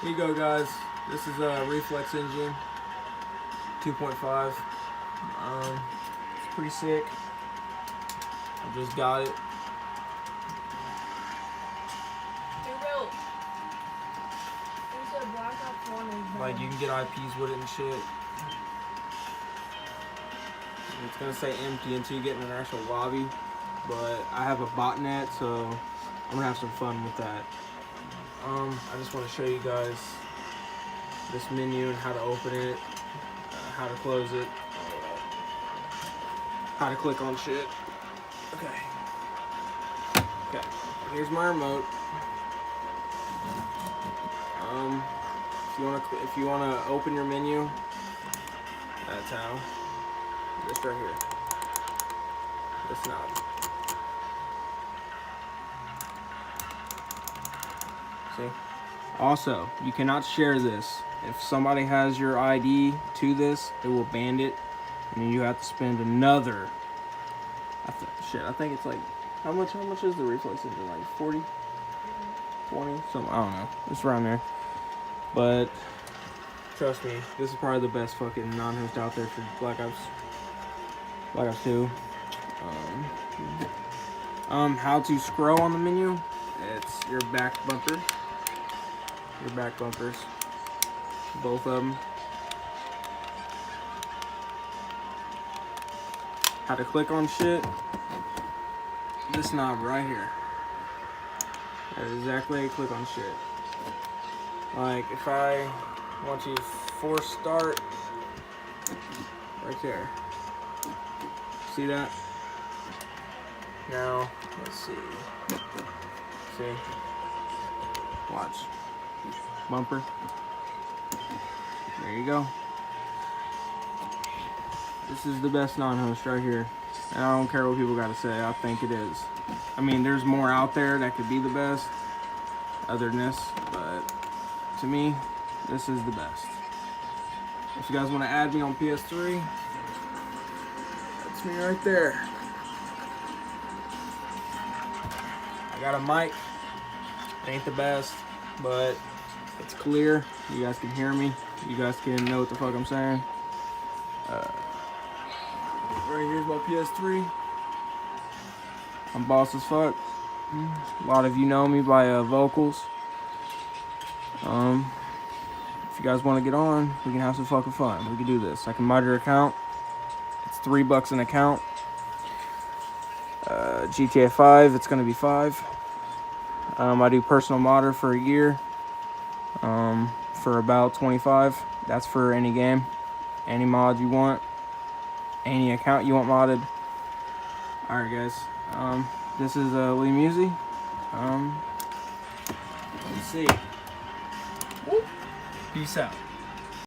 Here you go, guys. This is a Reflex Engine 2.5. It's pretty sick. I just got it. Like, you can get IPs with it and shit. It's gonna say empty until you get in an actual lobby, but I have a botnet, so I'm gonna have some fun with that. I just want to show you guys this menu and how to open it, how to close it, how to click on shit. Okay, here's my remote. If you wanna open your menu, that's how. This right here. This knob. See? Also, you cannot share this. If somebody has your ID to this, it will ban it, and then you have to spend another. I think it's like how much is the Reflex Engine? Like 40, 20, something. I don't know. It's around there. But trust me, this is probably the best fucking non-host out there for Black Ops 2. How to scroll on the menu? It's your back bumper. Your back bumpers, both of them. How to click on shit? This knob right here. That is exactly how you click on shit. Like if I want to force start, right there. See that? Now let's see. See? Watch. Bumper. There you go. This is the best non-host right here. And I don't care what people gotta say, I think it is. I mean, there's more out there that could be the best other than this, but to me, this is the best. If you guys want to add me on PS3, that's me right there. I got a mic. It ain't the best, but it's clear. You guys can hear me. You guys can know what the fuck I'm saying. Right here's my PS3. I'm boss as fuck. A lot of you know me by vocals. If you guys want to get on, we can have some fucking fun. We can do this. I can mod your account. It's $3 an account. GTA 5, it's gonna be $5. I do personal modder for a year. For about $25. That's for any game, any mod you want, any account you want modded. All right, guys. This is Lee Musey. Let's see. Peace out.